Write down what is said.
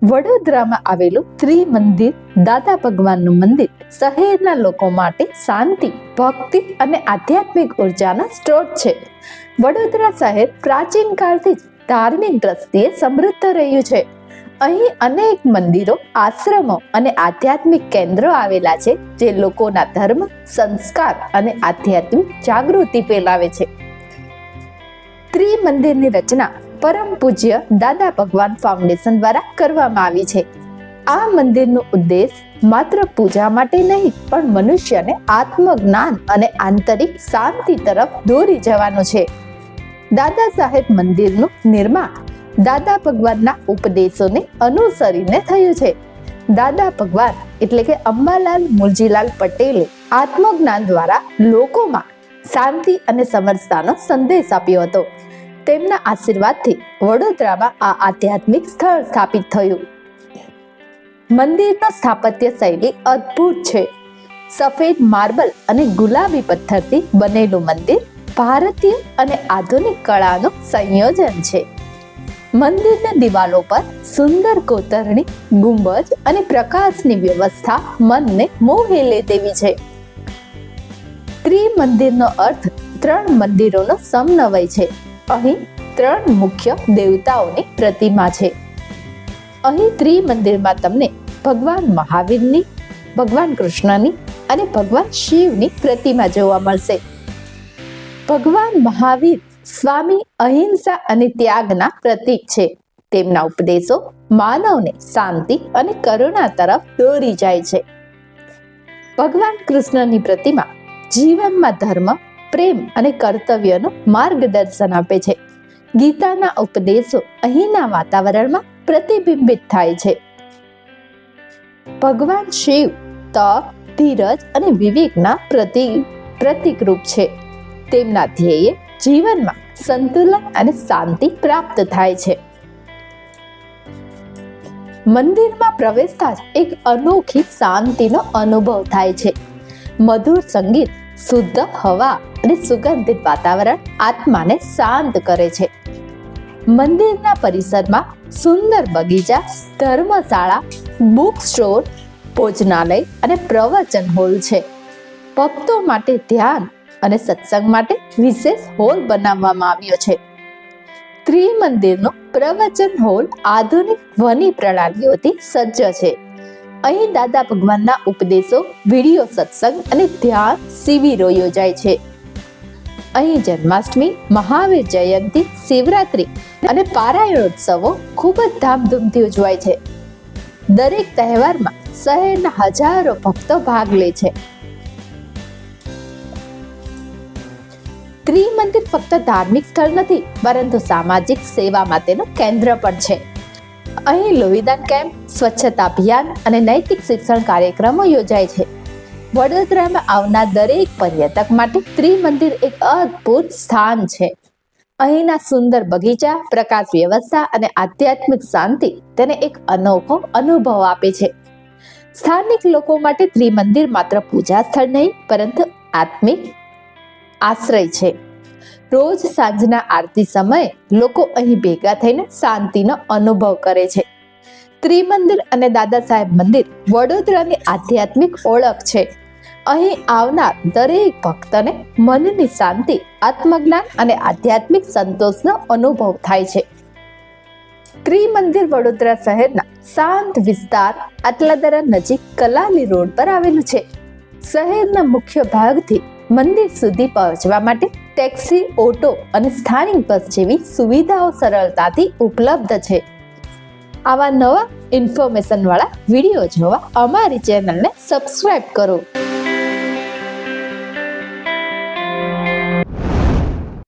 વડોદરામાં આવેલું ત્રિમંદિર દાદા ભગવાનનું મંદિર શહેરના લોકો માટે શાંતિ, ભક્તિ અને આધ્યાત્મિક ઉર્જાનો સ્ત્રોત છે. વડોદરા શહેર પ્રાચીન કાળથી જ ધાર્મિક દ્રષ્ટિએ સમૃદ્ધ રહ્યું છે. અહીં અનેક મંદિરો, આશ્રમો અને આધ્યાત્મિક કેન્દ્રો આવેલા છે, જે લોકોના ધર્મ, સંસ્કાર અને આધ્યાત્મિક જાગૃતિ ફેલાવે છે. ત્રિમંદિરની રચના પરમ પૂજ્ય દાદા ભગવાન ફાઉન્ડેશન દ્વારા કરવામાં આવી છે. આ મંદિરનો ઉદ્દેશ માત્ર પૂજા માટે નહીં, પણ મનુષ્યને આત્મજ્ઞાન અને આંતરિક શાંતિ તરફ દોરી જવાનું છે. દાદા સાહેબ મંદિરનું નિર્માણ દાદા ભગવાનના ઉપદેશોને અનુસરીને થયું છે. દાદા ભગવાન એટલે કે અંબાલાલ મુલજીલાલ પટેલે આત્મજ્ઞાન દ્વારા લોકોમાં શાંતિ અને સમરસતાનો સંદેશ આપ્યો હતો. તેમના આશીર્વાદથી વડોદરામાં આ આધ્યાત્મિક સ્થળ સ્થાપિત થયું. મંદિરનો સ્થાપત્ય શૈલી અદ્ભુત છે. સફેદ માર્બલ અને ગુલાબી પથ્થરથી બનેલું મંદિર ભારતીય અને આધુનિક કળાનું સંયોજન છે. મંદિરની દિવાલો પર સુંદર કોતરણી, ગુંબજ અને પ્રકાશની વ્યવસ્થા મનને મોહી લે તેવી છે. ત્રિમંદિરનો અર્થ 3 મંદિરોનો સમન્વય છે. અહીં 3 મુખ્ય દેવતાઓની પ્રતિમા છે. અહીં ત્રિમંદિરમાં તમને ભગવાન મહાવીરની, ભગવાન કૃષ્ણની અને ભગવાન શિવની પ્રતિમા જોવા મળશે. ભગવાન મહાવીર સ્વામી અહિંસા અને ત્યાગના પ્રતીક છે. તેમના ઉપદેશો માનવને શાંતિ અને કરુણા તરફ દોરી જાય છે. ભગવાન કૃષ્ણની પ્રતિમા જીવનમાં ધર્મ, પ્રેમ અને કર્તવ્યનું માર્ગદર્શન આપે છે. ગીતાના ઉપદેશો અહીંના વાતાવરણમાં પ્રતિબિંબિત થાય છે. ભગવાન શિવ તપ, ધીરજ અને વિવેકના પ્રતીકરૂપ છે. તેમના ધ્યેય જીવનમાં સંતુલન અને શાંતિ પ્રાપ્ત થાય છે. મંદિરમાં પ્રવેશતા જ એક અનોખી શાંતિનો અનુભવ થાય છે. મધુર સંગીત, શુદ્ધ હવા અને સુગંધિત વાતાવરણ આત્માને શાંત કરે છે. મંદિરના પરિસરમાં સુંદર બગીચા, ધર્મશાળા, બુક સ્ટોર, ભોજનાલય અને પ્રવચન હોલ છે. ભક્તો માટે ધ્યાન અને સત્સંગ માટે વિશેષ હોલ બનાવવામાં આવ્યો છે. ત્રિમંદિરનો પ્રવચન હોલ આધુનિક ધ્વનિ પ્રણાલીઓથી સજ્જ છે. અહીં દાદા ભગવાનના ઉપદેશો, વિડીયો સત્સંગ અને ધ્યાન શિબિરો યોજાય છે. અહીં જન્માષ્ટમી, મહાવીર જયંતિ, શિવરાત્રી અને પારાયણોત્સવો ખૂબ જ ધામધૂમથી ઉજવાય છે. દરેક તહેવારમાં શહેરના હજારો ભક્તો ભાગ લે છે. ત્રિમંદિર ફક્ત ધાર્મિક સ્થળ નથી, પરંતુ સામાજિક સેવા માટેનું કેન્દ્ર પણ છે. અહીં લોહીદાન કેમ્પ, સ્વચ્છતા અભિયાન અને નૈતિક શિક્ષણ કાર્યક્રમો યોજાય છે. વડોદરામાં આવનાર દરેક પર્યટક માટે ત્રિમંદિર એક અદ્ભુત સ્થાન છે. અહીંના સુંદર બગીચા, પ્રકાશ વ્યવસ્થા અને આધ્યાત્મિક શાંતિ તેને એક અનોખો અનુભવ આપે છે. સ્થાનિક લોકો માટે ત્રિમંદિર માત્ર પૂજા સ્થળ નહીં, પરંતુ આત્મિક આશ્રય છે. રોજ સાંજના આરતી સમયે લોકો અહીં ભેગા થઈને શાંતિનો અનુભવ કરે છે. ત્રિમંદિર અને દાદા સાહેબ મંદિર વડોદરાની આધ્યાત્મિક ઓળખ છે. અહીં આવનાર દરેક ભક્તને મનની શાંતિ, આત્મજ્ઞાન અને આધ્યાત્મિક સંતોષનો અનુભવ થાય છે. ત્રિમંદિર વડોદરા શહેરના શાંત વિસ્તાર આટલાદરા નજીક કલાલી રોડ પર આવેલું છે. શહેરના મુખ્ય ભાગથી મંદિર સુધી પહોંચવા માટે ટેક્સી, ઓટો અને સ્થાનિક બસ જેવી સુવિધાઓ સરળતાથી ઉપલબ્ધ છે. આવા નવા ઇન્ફોર્મેશન વાળા વિડીયો જોવા અમારી ચેનલને સબસ્ક્રાઇબ કરો.